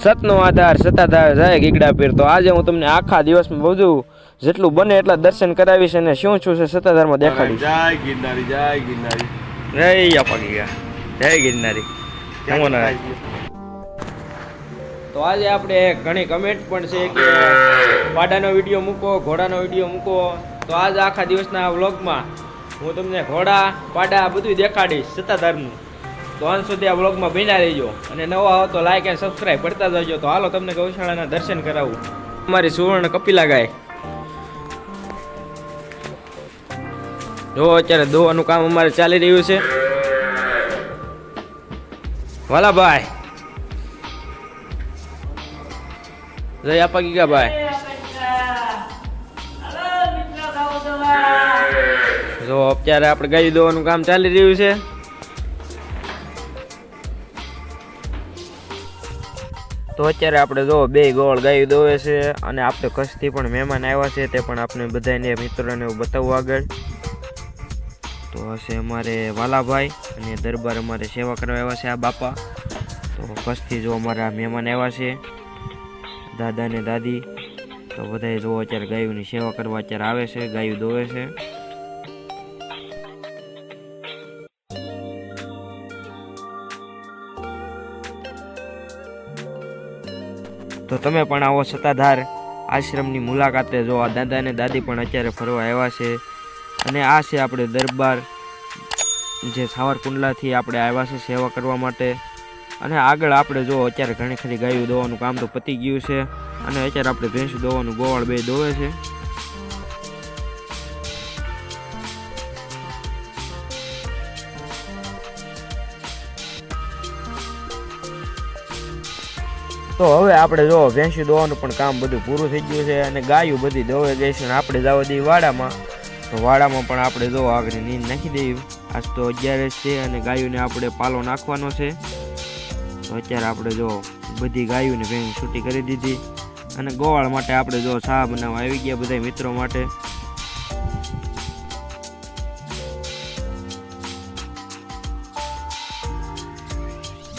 સતનો આધાર સતાધાર જાય ગીગડા પીર। તો આજે હું તમને આખા દિવસમાં બધું જેટલું બને એટલા દર્શન કરાવીશ અને શું શું છે સતાધારમાં દેખાડીશ। જય ગિરનારી, જય ગિરનારી, જય આપા ગીગા, જય ગિરનારી। તો આજે આપણે ઘણી કમેન્ટ પણ છે કે પાડાનો વિડીયો મૂકો, ઘોડાનો વિડીયો મૂકો। તો આજ આખા દિવસના વ્લોગમાં હું તમને ઘોડા પાડા બધું દેખાડીશ સતાધારનું। તો અંત સુધી આ વ્લોગમાં બન્યા રહીજો અને નવા હો તો લાઈક એન્ડ સબસ્ક્રાઈબ કરતા જજો। તો હાલો તમને ગૌશાળાના દર્શન કરાવું। અમારી સુવર્ણ કપિલા ગાય જો અત્યારે દોવાનું કામ અમારે ચાલી રહ્યું છે। વાલાભાઈ જય આપા ગીગા ભાઈ। જો અત્યારે આપણે ગાય દોવાનું કામ ચાલી રહ્યું છે। તો અત્યારે આપણે જો બે ગોળ ગાયું દોવે છે અને આપણે કચ્છથી પણ મહેમાન આવ્યા છે તે પણ આપણે બધાને મિત્રોને બતાવવું આગળ। તો હશે અમારે વાલાભાઈ અને દરબાર અમારે સેવા કરવા આવ્યા છે આ બાપા। તો કચ્છથી જો અમારા મહેમાન આવ્યા છે દાદા ને દાદી। તો બધાએ જો અત્યારે ગાયોની સેવા કરવા અત્યારે આવે છે, ગાયું દોવે છે। તો તમે પણ આવો સતાધાર આશ્રમની મુલાકાતે। જો આ દાદા ને દાદી પણ અત્યારે ફરવા આવ્યા છે અને આ છે આપણે દરબાર જે સાવરકુંડલાથી આપણે આવ્યા છે સેવા કરવા માટે। અને આગળ આપણે જો અત્યારે ઘણી ખરી ગાયું દોવાનું કામ તો પતી ગયું છે અને અત્યારે આપણે ભેંસું દોવાનું ગોવાળ બે દોવે છે। તો હવે આપણે જો ભેંસું દોવાનું પણ કામ બધું પૂરું થઈ ગયું છે અને ગાયું બધી દોવે ગઈ છે અને આપણે જવા દઈએ વાડામાં। તો વાડામાં પણ આપણે જો આગળ નીંદ નાખી દઈએ। આજ તો 11 છે અને ગાયોને આપણે પાલો નાખવાનો છે। તો અત્યારે આપણે જો બધી ગાયોને ભેંસ છૂટી કરી દીધી અને ગોવાળ માટે આપણે જો ચા બનાવવા આવી ગયા બધા મિત્રો માટે।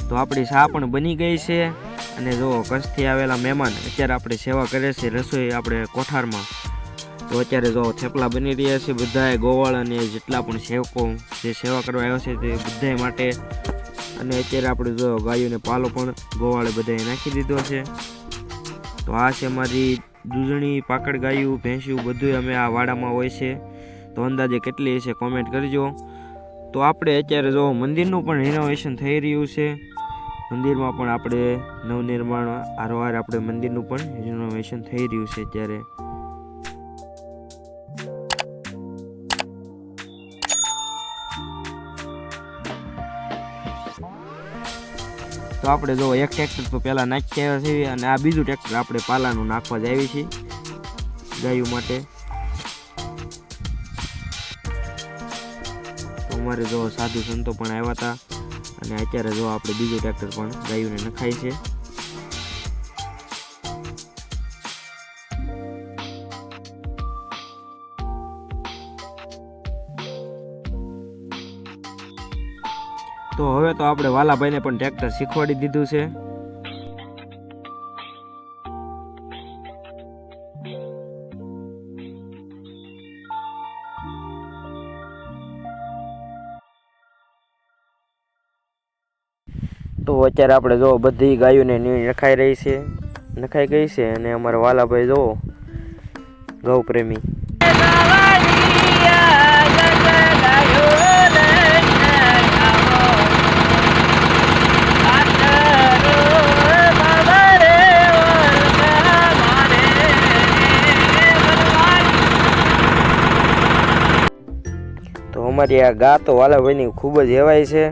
તો આપણી ચા પણ બની ગઈ છે અને જો કચ્છથી આવેલા મહેમાન અત્યારે આપણે સેવા કરે છે રસોઈ આપણે કોઠારમાં। તો અત્યારે જો થેપલા બની રહ્યા છે બધાએ ગોવાળ અને જેટલા પણ સેવકો જે સેવા કરવા આવ્યા છે તે બધાય માટે। અને અત્યારે આપણે જો ગાયોને પાલો પણ ગોવાળે બધાએ નાખી દીધો છે। તો આ છે અમારી દૂધણી પાકડ ગાયું ભેંસ્યું બધું અમે આ વાડામાં હોય છે। તો અંદાજે કેટલી છે કોમેન્ટ કરજો। તો આપણે અત્યારે જો મંદિરનું પણ રિનોવેશન થઈ રહ્યું છે। મંદિરમાં પણ આપણે નવનિર્માણ આરવાર આપણે મંદિરનું પણ રિનોવેશન થઈ રહ્યું છે અત્યારે। તો આપણે જો એક ટ્રેક્ટર તો પહેલાં નાખી આવ્યા છીએ અને આ બીજું ટ્રેક્ટર આપણે પાલાનું નાખવા જ આવી છીએ ગાયો માટે। તો અમારે જો સાધુ સંતો પણ આવ્યા હતા અને અત્યારે જો આપણે બીજું ટ્રેક્ટર પણ ગાયોને નખાય છે। તો હવે તો આપણે વાલાભાઈને પણ ટ્રેક્ટર શીખવાડી દીધું છે। તો અત્યારે આપણે જો બધી ગાયોને નીણ નખાઈ રહી છે, નખાઈ ગઈ છે અને અમારા વાલાભાઈ જો ગૌ પ્રેમી। તો અમારી આ ગા તો વાલાભાઈની ખૂબ જ હેવાય છે।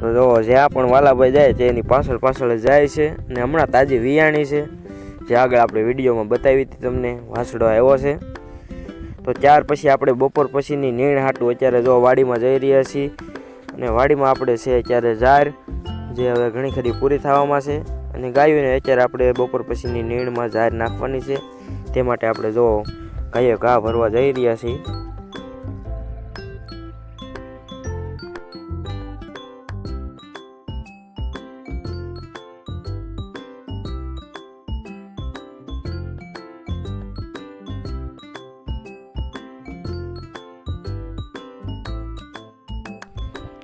તો જો જ્યાં પણ વાલાભાઈ જાય છે એની પાછળ પાછળ જાય છે અને હમણાં તાજી વિયાણી છે જે આગળ આપણે વિડીયોમાં બતાવી હતી તમને વાસડો આવ્યો છે। તો ત્યાર પછી આપણે બપોર પછીની નીણ હાટું અત્યારે જો વાડીમાં જઈ રહ્યા છીએ અને વાડીમાં આપણે છે અત્યારે જાર જે હવે ઘણી ખરી પૂરી થવામાં છે અને ગાયોને અત્યારે આપણે બપોર પછીની નીણમાં જાર નાખવાની છે તે માટે આપણે જો ગાયો ઘા ભરવા જઈ રહ્યા છીએ।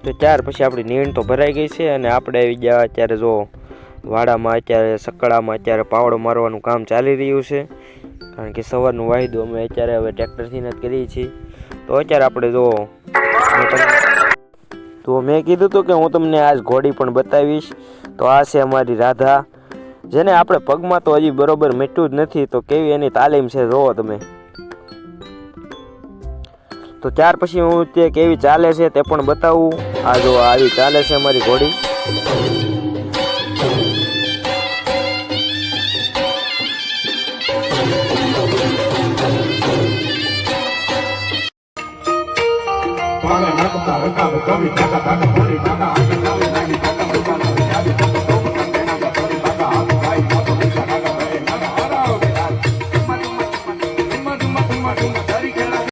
તો ત્યાર પછી આપણી નીણ તો ભરાઈ ગઈ છે અને આપણે આવી ગયા અત્યારે જો વાડામાં અત્યારે સકડામાં અત્યારે પાવડો મારવાનું કામ ચાલી રહ્યું છે, કારણ કે સવારનું વાયદું અમે અત્યારે હવે ટ્રેક્ટરથી જ કરીએ છીએ. તો અત્યારે આપણે જો તો મેં કીધું હતું કે હું તમને આજ ઘોડી પણ બતાવીશ. તો આ છે અમારી રાધા, જેને આપણે પગમાં તો હજી બરોબર મીઠું જ નથી, તો કેવી એની તાલીમ છે જોવો તમે. તો ત્યાર પછી હું તે કેવી ચાલે છે તે પણ બતાવું. આ જો આવી ચાલે છે અમારી ઘોડી.